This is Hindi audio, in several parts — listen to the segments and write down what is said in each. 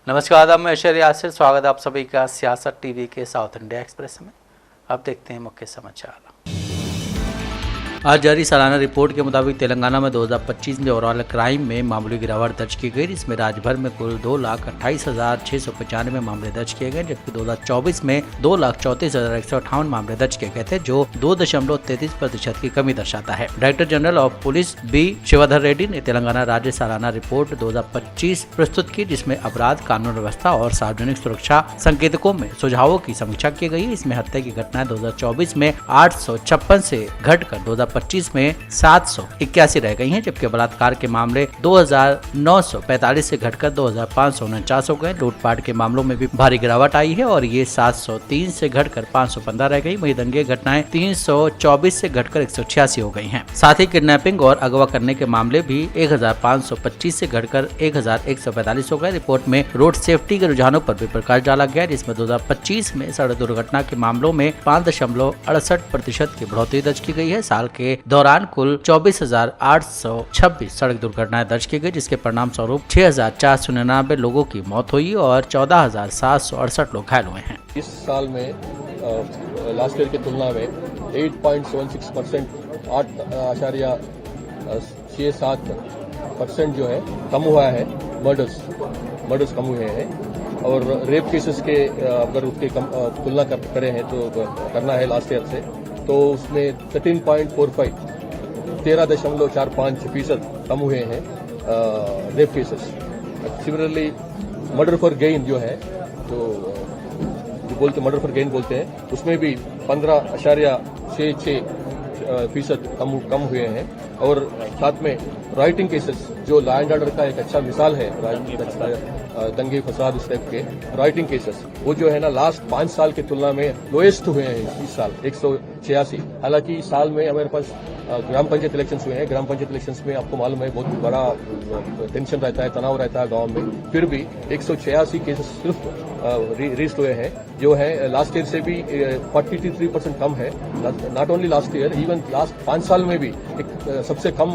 नमस्कार, आदाब, मैं ऐश्वर्य यासिर। स्वागत है आप सभी का सियासत टीवी के साउथ इंडिया एक्सप्रेस में। अब देखते हैं मुख्य समाचार। आज जारी सालाना रिपोर्ट के मुताबिक तेलंगाना में 2025 में ओवरऑल क्राइम में मामूली गिरावट दर्ज की गई, जिसमें राज्य भर में कुल 2,28,695 मामले दर्ज किए गए, जबकि 2024 में 2,34,158 मामले दर्ज किए गए थे, जो 2.33% की कमी दर्शाता है। Director general of police B Shivadhar Reddy ने तेलंगाना राज्य सालाना रिपोर्ट 2025 प्रस्तुत की, जिसमें अपराध, कानून व्यवस्था और सार्वजनिक सुरक्षा संकेतकों में सुझावों की समीक्षा की गई। इसमें हत्या की घटनाएं 2024 में 856 से घटकर 2025 में 781 रह गई हैं, जबकि बलात्कार के मामले 2,945 से घटकर 2,549 हो गए। लूटपाट के मामलों में भी भारी गिरावट आई है और ये 703 से घटकर 515 रह गई। वहीं दंगे घटनाएं 324 से घटकर 186 हो गई हैं। साथ ही किडनैपिंग और अगवा करने के मामले भी 1,525 से घटकर 1,145 हो गए। रिपोर्ट में रोड सेफ्टी के रुझानों पर भी प्रकाश डाला गया, जिसमें 2025 में सड़क दुर्घटना के मामलों में 5.68% की बढ़ोतरी दर्ज की गई है। साल के दौरान कुल 24,826 सड़क दुर्घटनाएं दर्ज की गई, जिसके परिणाम स्वरूप 6,499 लोगों की मौत हुई और 14,768 लोग घायल हुए हैं। इस साल में लास्ट ईयर की तुलना में 8.76%, 8.67% जो है कम हुआ है। मर्डर्स कम हुए हैं और रेप केसेस के अगर उसकी तुलना करें हैं तो करना है लास्ट ईयर से, तो उसमें 13.45% कम हुए हैं rape cases. Similarly murder for gain जो है, तो जो बोलते मर्डर फॉर गेन बोलते हैं, उसमें भी 15.66% कम हुए हैं। और साथ में राइटिंग केसेस, जो लॉ एंड ऑर्डर का एक अच्छा मिसाल है, दंगे फसाद उस टाइप के राइटिंग केसेस, वो जो है ना लास्ट 5 साल की तुलना में लोएस्ट हुए हैं इस साल 186। हालांकि इस साल में हमारे पास ग्राम पंचायत इलेक्शंस हुए हैं। ग्राम पंचायत इलेक्शंस में आपको मालूम है बहुत बड़ा टेंशन रहता है, तनाव रहता है गांव में। फिर भी 186 केसेस सिर्फ रजिस्टर हुए हैं, जो है लास्ट ईयर से भी 43% कम है। Not only last year, even last 5 साल में भी एक सबसे कम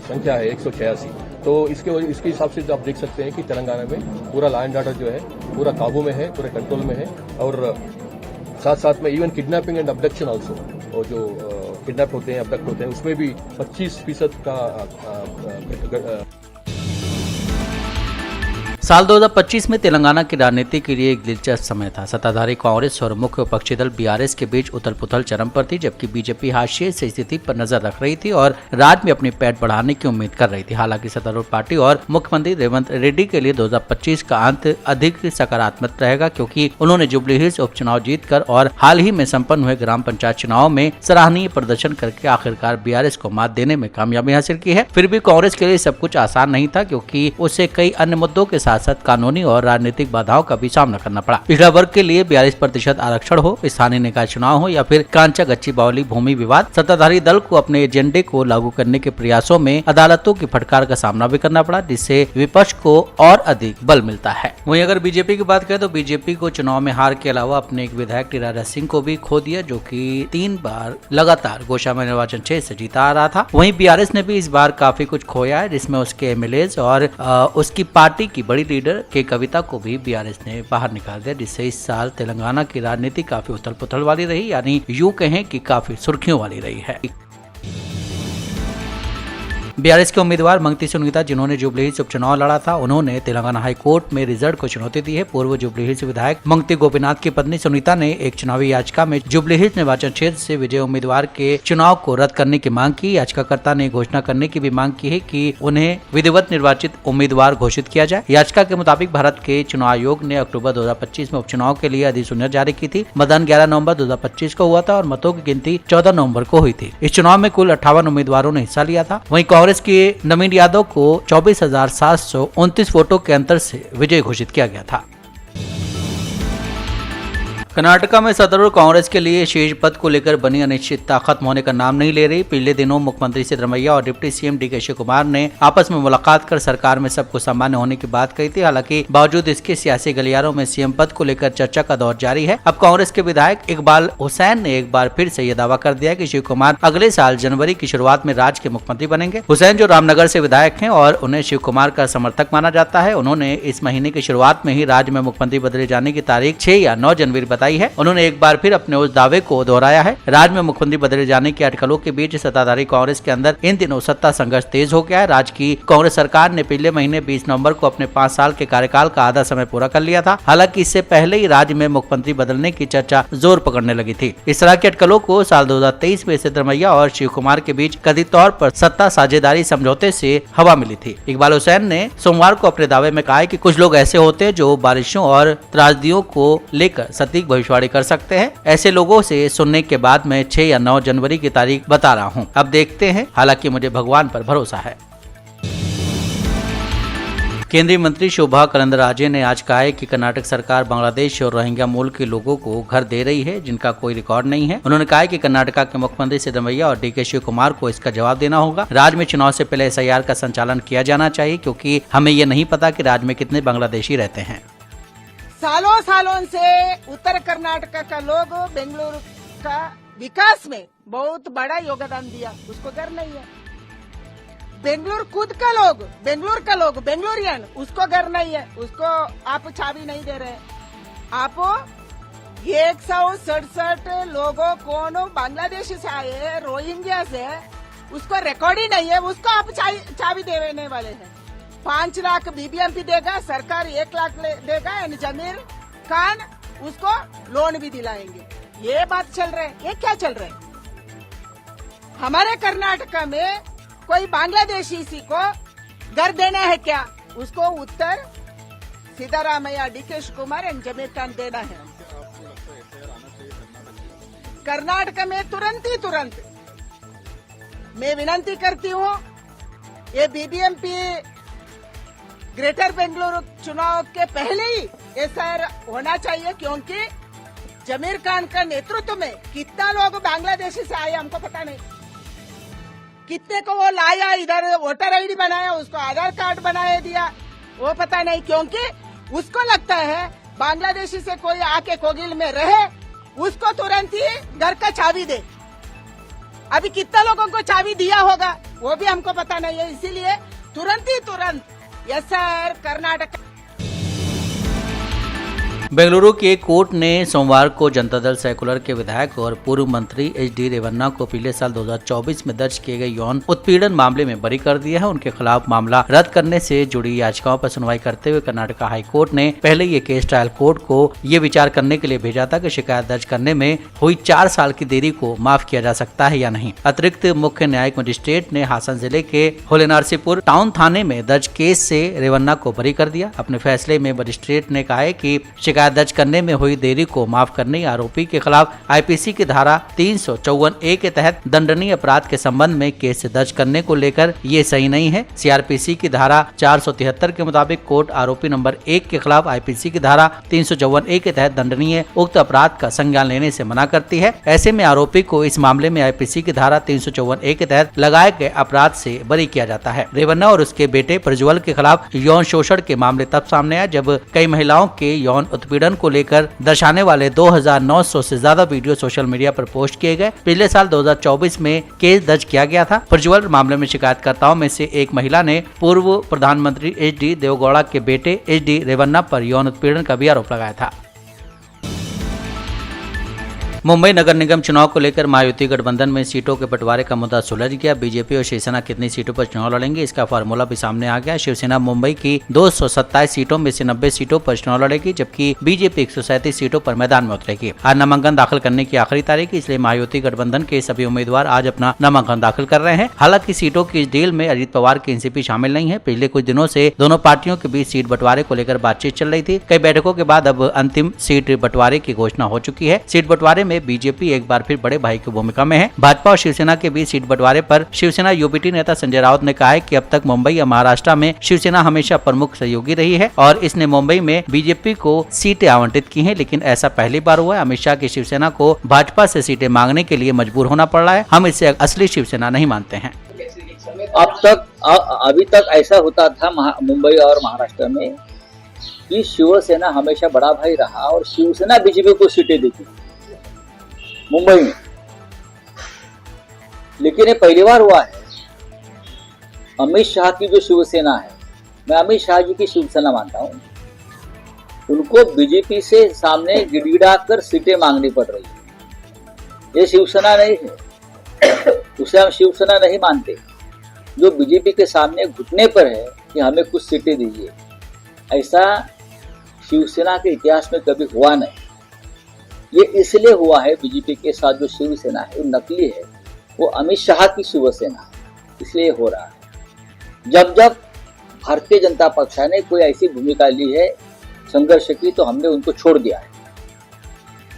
संख्या है 186। तो इसके हिसाब से आप देख सकते हैं कि तेलंगाना में पूरा लॉ एंड ऑर्डर जो है पूरा काबू में है, पूरे कंट्रोल में है। और साथ साथ में even kidnapping and abduction also, और जो किडनैप होते हैं, अबडक्ट होते हैं, उसमें भी 25% का साल 2025 में तेलंगाना की राजनीति के लिए एक दिलचस्प समय था। सत्ताधारी कांग्रेस और मुख्य विपक्षी दल बीआरएस के बीच उथल पुथल चरम पर थी, जबकि बीजेपी हाशिए से स्थिति पर नजर रख रही थी और राज्य में अपनी पैठ बढ़ाने की उम्मीद कर रही थी। हालांकि सत्तारूढ़ पार्टी और मुख्यमंत्री रेवंत रेड्डी के लिए 2025 का अंत अधिक सकारात्मक रहेगा, क्योंकि उन्होंने जुबली हिल्स उपचुनाव जीतकर और हाल ही में संपन्न हुए ग्राम पंचायत चुनाव में सराहनीय प्रदर्शन करके आखिरकार बीआरएस को मात देने में कामयाबी हासिल की है। फिर भी कांग्रेस के लिए सब कुछ आसान नहीं था, क्योंकि उसे कई अन्य मुद्दों के साथ कानूनी और राजनीतिक बाधाओं का भी सामना करना पड़ा। पिछड़ा वर्ग के लिए 42% आरक्षण हो, स्थानीय निकाय चुनाव हो या फिर कांचा गच्ची बावली भूमि विवाद, सत्ताधारी दल को अपने एजेंडे को लागू करने के प्रयासों में अदालतों की फटकार का सामना भी करना पड़ा, जिससे विपक्ष को और अधिक बल मिलता है। वहीं अगर बीजेपी की बात करें तो बीजेपी को चुनाव में हार के अलावा अपने एक विधायक टीरारा सिंह को भी खो दिया, जो कि 3 बार लगातार गोशामा निर्वाचन क्षेत्र से जीता आ रहा था। वहीं बीआरएस ने भी इस बार काफी कुछ खोया है, जिसमें उसके एमएलए और उसकी पार्टी की बड़ी लीडर के कविता को भी बीआरएस ने बाहर निकाल दिया, जिससे इस साल तेलंगाना की राजनीति काफी उथल पुथल वाली रही, यानी यूं कहें कि काफी सुर्खियों वाली रही है। बीआरएस के उम्मीदवार मंगती सुनीता, जिन्होंने जुबली हिल्स उपचुनाव लड़ा था, उन्होंने तेलंगाना हाई कोर्ट में रिजल्ट को चुनौती दी है। पूर्व जुबली हिल्स विधायक मंगती गोपीनाथ की पत्नी सुनीता ने एक चुनावी याचिका में जुबली हिल्स निर्वाचन क्षेत्र से विजय उम्मीदवार के चुनाव को रद्द करने की मांग की। याचिकाकर्ता ने घोषणा करने की भी मांग की है कि उन्हें विधिवत निर्वाचित उम्मीदवार घोषित किया जाए। याचिका के मुताबिक भारत के चुनाव आयोग ने अक्टूबर 2025 में उपचुनाव के लिए अधिसूचना जारी की थी। मतदान 11 नवंबर 2025 को हुआ था और मतों की गिनती 14 नवंबर को हुई थी। इस चुनाव में कुल 58 उम्मीदवारों ने हिस्सा लिया था। वहीं कांग्रेस के नवीन यादव को 24,729 वोटों के अंतर से विजय घोषित किया गया था। कर्नाटका में सत्तारूढ़ कांग्रेस के लिए शेष पद को लेकर बनी अनिश्चितता खत्म होने का नाम नहीं ले रही। पिछले दिनों मुख्यमंत्री सिद्धरमैया और डिप्टी सीएम डीके शिवकुमार ने आपस में मुलाकात कर सरकार में सब कुछ सामान्य होने की बात कही थी। हालांकि बावजूद इसके सियासी गलियारों में सीएम पद को लेकर चर्चा का दौर जारी है। अब कांग्रेस के विधायक इकबाल हुसैन ने एक बार फिर से यह दावा कर दिया कि शिवकुमार अगले साल जनवरी की शुरुआत में राज्य के मुख्यमंत्री बनेंगे। हुसैन जो रामनगर से विधायक हैं और उन्हें शिवकुमार का समर्थक माना जाता है, उन्होंने इस महीने की शुरुआत में ही राज्य में मुख्यमंत्री बदले जाने की तारीख 6 या 9 जनवरी बताई है। उन्होंने एक बार फिर अपने उस दावे को दोहराया है। राज्य में मुख्यमंत्री बदले जाने की अटकलों के बीच सत्ताधारी कांग्रेस के अंदर इन दिनों सत्ता संघर्ष तेज हो गया है। राज्य की कांग्रेस सरकार ने पिछले महीने 20 नवंबर को अपने 5 साल के कार्यकाल का आधा समय पूरा कर लिया था। हालांकि इससे पहले ही राज्य में मुख्यमंत्री बदलने की चर्चा जोर पकड़ने लगी थी। इस तरह की अटकलों को साल 2023 में सिद्धरमैया और शिवकुमार के बीच कथित तौर पर सत्ता साझेदारी समझौते से हवा मिली थी। इकबाल हुसैन ने सोमवार को अपने दावे में कहा है कि कुछ लोग ऐसे होते हैं जो बारिशों और त्रासदियों को लेकर सटीक भविष्यवाणी कर सकते हैं। ऐसे लोगों से सुनने के बाद मैं 6 या 9 जनवरी की तारीख बता रहा हूं। अब देखते हैं। हालांकि मुझे भगवान पर भरोसा है। केंद्रीय मंत्री शोभा करंदलाजे ने आज कहा है कि कर्नाटक सरकार बांग्लादेश और रोहिंग्या मूल के लोगों को घर दे रही है जिनका कोई रिकॉर्ड नहीं है। उन्होंने कहा है कि कर्नाटका के मुख्यमंत्री सिद्धरमैया और डीके शिवकुमार को इसका जवाब देना होगा। राज्य में चुनाव से पहले SIR का संचालन किया जाना चाहिए, क्योंकि हमें ये नहीं पता कि राज्य में कितने बांग्लादेशी रहते हैं। सालों सालों से उत्तर कर्नाटक का लोग बेंगलुरु का विकास में बहुत बड़ा योगदान दिया, उसको घर नहीं है। बेंगलुरु खुद का लोग, बेंगलुरियन, उसको घर नहीं है, उसको आप चाबी नहीं दे रहे। आप 167 लोगों कौन बांग्लादेश से आए, रोहिंग्या से, उसको रिकॉर्ड ही नहीं है, उसको आप चाबी देने वाले हैं। 5 लाख BBMP देगा, सरकार 1 लाख देगा, जमीर खान उसको लोन भी दिलाएंगे। ये बात चल रहा है, ये क्या चल रहा है? हमारे कर्नाटका में कोई बांग्लादेशी सी को घर देना है क्या? उसको उत्तर सिद्धरामैया, डीके शिवकुमार एंड जमीर खान देना है। कर्नाटक में तुरंत मैं विनती करती हूँ, ये BBMP ग्रेटर बेंगलुरु चुनाव के पहले ही SIR होना चाहिए, क्योंकि जमीर खान का नेतृत्व में कितना लोग बांग्लादेशी से आए हमको पता नहीं। कितने को वो लाया, इधर वोटर ID बनाया, उसको आधार कार्ड बनाया दिया, वो पता नहीं, क्योंकि उसको लगता है बांग्लादेशी से कोई आके कोगिल में रहे, उसको तुरंत ही घर का चाबी दे। अभी कितना लोगों को चाबी दिया होगा वो भी हमको पता नहीं है। इसीलिए तुरंत SIR कर्नाटक। बेंगलुरु की एक कोर्ट ने सोमवार को जनता दल सेकुलर के विधायक और पूर्व मंत्री HD रेवन्ना को पिछले साल 2024 में दर्ज किए गए यौन उत्पीड़न मामले में बरी कर दिया है। उनके खिलाफ मामला रद्द करने से जुड़ी याचिकाओं पर सुनवाई करते हुए कर्नाटका हाई कोर्ट ने पहले ये केस ट्रायल कोर्ट को ये विचार करने के लिए भेजा था कि शिकायत दर्ज करने में हुई 4 साल की देरी को माफ किया जा सकता है या नहीं। अतिरिक्त मुख्य न्यायिक मजिस्ट्रेट ने हासन जिले के होलेनारसीपुर टाउन थाने में दर्ज केस से रेवन्ना को बरी कर दिया। अपने फैसले में मजिस्ट्रेट ने कहा है कि शिकायत दर्ज करने में हुई देरी को माफ करने, आरोपी के खिलाफ IPC की धारा 354A के तहत दंडनीय अपराध के संबंध में केस दर्ज करने को लेकर ये सही नहीं है। CRPC की धारा 473 के मुताबिक कोर्ट आरोपी नंबर 1 के खिलाफ IPC की धारा 354A के तहत दंडनीय उक्त अपराध का संज्ञान लेने से मना करती है। ऐसे में आरोपी को इस मामले में IPC की धारा 354A के तहत लगाए गए अपराध से बरी किया जाता है। रेवन्ना और उसके बेटे प्रज्वल के खिलाफ यौन शोषण के मामले तब सामने आए जब कई महिलाओं के यौन उत्पीड़न को लेकर दर्शाने वाले 2900 से ज्यादा वीडियो सोशल मीडिया पर पोस्ट किए गए। पिछले साल 2024 में केस दर्ज किया गया था। प्रज्वल मामले में शिकायतकर्ताओं में से एक महिला ने पूर्व प्रधानमंत्री HD देवेगौड़ा के बेटे HD रेवन्ना पर यौन उत्पीड़न का भी आरोप लगाया था। मुंबई नगर निगम चुनाव को लेकर महायुति गठबंधन में सीटों के बंटवारे का मुद्दा सुलझ गया। बीजेपी और शिवसेना कितनी सीटों पर चुनाव लड़ेंगे, इसका फार्मूला भी सामने आ गया। शिवसेना मुंबई की 227 सीटों में से 90 सीटों पर चुनाव लड़ेगी, जबकि बीजेपी 137 सीटों पर मैदान में उतरेगी। आज नामांकन दाखिल करने की आखिरी तारीख, इसलिए महायुति गठबंधन के सभी उम्मीदवार आज अपना नामांकन दाखिल कर रहे हैं। हालांकि सीटों की इस डील में अजीत पवार की एनसीपी शामिल नहीं है। पिछले कुछ दिनों से दोनों पार्टियों के बीच सीट बंटवारे को लेकर बातचीत चल रही थी। कई बैठकों के बाद अब अंतिम सीट बंटवारे की घोषणा हो चुकी है। सीट बंटवारे में में बीजेपी एक बार फिर बड़े भाई की भूमिका में है। भाजपा और शिवसेना के बीच सीट बंटवारे पर शिवसेना यूबीटी नेता संजय राउत ने कहा है कि अब तक मुंबई या महाराष्ट्र में शिवसेना हमेशा प्रमुख सहयोगी रही है और इसने मुंबई में बीजेपी को सीटें आवंटित की हैं, लेकिन ऐसा पहली बार हुआ है। अमित शाह की शिवसेना को भाजपा से सीटें मांगने के लिए मजबूर होना पड़ रहा है। हम इसे असली शिवसेना नहीं मानते हैं। अभी तक ऐसा होता था मुंबई और महाराष्ट्र में कि शिवसेना हमेशा बड़ा भाई रहा और शिवसेना बीजेपी को सीटें देती मुंबई में, लेकिन ये पहली बार हुआ है। अमित शाह की जो शिवसेना है, मैं अमित शाह जी की शिवसेना मानता हूं, उनको बीजेपी से सामने गिड़गिड़ा कर सीटें मांगनी पड़ रही है। ये शिवसेना नहीं है, उसे हम शिवसेना नहीं मानते। जो बीजेपी के सामने घुटने पर है कि हमें कुछ सीटें दीजिए, ऐसा शिवसेना के इतिहास में कभी हुआ नहीं। ये इसलिए हुआ है, बीजेपी के साथ जो शिवसेना है वो नकली है, वो अमित शाह की शिवसेना है, इसलिए हो रहा है। जब जब भारतीय जनता पक्ष ने कोई ऐसी भूमिका ली है संघर्ष की, तो हमने उनको छोड़ दिया है,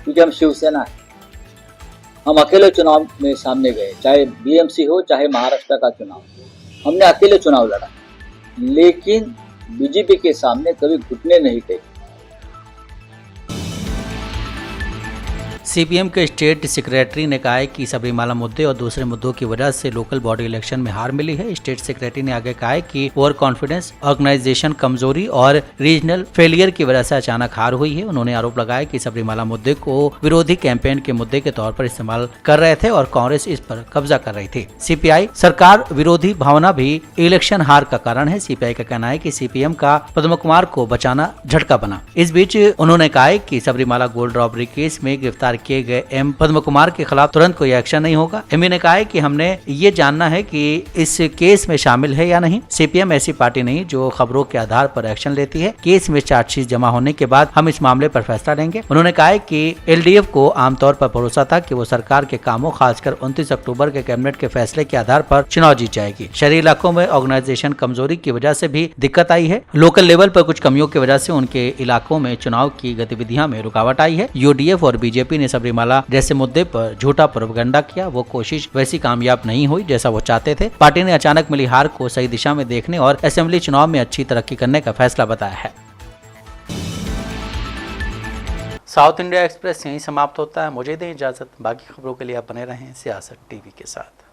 क्योंकि हम शिवसेना है। हम अकेले चुनाव में सामने गए, चाहे बीएमसी हो चाहे महाराष्ट्र का चुनाव, हमने अकेले चुनाव लड़ा, लेकिन बीजेपी के सामने कभी घुटने नहीं टेके। सीपीएम के स्टेट सेक्रेटरी ने कहा है कि सबरीमाला मुद्दे और दूसरे मुद्दों की वजह से लोकल बॉडी इलेक्शन में हार मिली है। स्टेट सेक्रेटरी ने आगे कहा है कि ओवर कॉन्फिडेंस, ऑर्गेनाइजेशन कमजोरी और रीजनल फेलियर की वजह से अचानक हार हुई है। उन्होंने आरोप लगाया कि सबरीमाला मुद्दे को विरोधी कैंपेन के मुद्दे के तौर पर इस्तेमाल कर रहे थे और कांग्रेस इस पर कब्जा कर रही थी। सीपीआई सरकार विरोधी भावना भी इलेक्शन हार का कारण है। सीपीआई का कहना है कि सीपीएम का पद्म कुमार को बचाना झटका बना। इस बीच उन्होंने कहा है कि सबरीमाला गोल्ड रॉबरी केस में गिरफ्तार किए गए एम पद्म कुमार के खिलाफ तुरंत कोई एक्शन नहीं होगा। एमपी ने कहा है कि हमने ये जानना है कि इस केस में शामिल है या नहीं। सीपीएम ऐसी पार्टी नहीं जो खबरों के आधार पर एक्शन लेती है। केस में चार्जशीट जमा होने के बाद हम इस मामले पर फैसला लेंगे। उन्होंने कहा है कि एलडीएफ को आमतौर पर भरोसा था कि वो सरकार के कामों, खासकर 29 अक्टूबर के कैबिनेट के फैसले के आधार पर चुनाव जीत जाएगी। शहरी इलाकों में ऑर्गेनाइजेशन कमजोरी की वजह से भी दिक्कत आई है। लोकल लेवल पर कुछ कमियों की वजह से उनके इलाकों में चुनाव की गतिविधियां में रुकावट आई है। यूडीएफ और बीजेपी ने सबरीमाला जैसे मुद्दे पर झूठा प्रोपेगेंडा किया। वो कोशिश वैसी कामयाब नहीं हुई जैसा वो चाहते थे। पार्टी ने अचानक मिली हार को सही दिशा में देखने और असेंबली चुनाव में अच्छी तरक्की करने का फैसला बताया है। साउथ इंडिया एक्सप्रेस यहीं समाप्त होता है। मुझे दें इजाजत। बाकी खबरों के लिए आप बने रहें सियासत टीवी के साथ।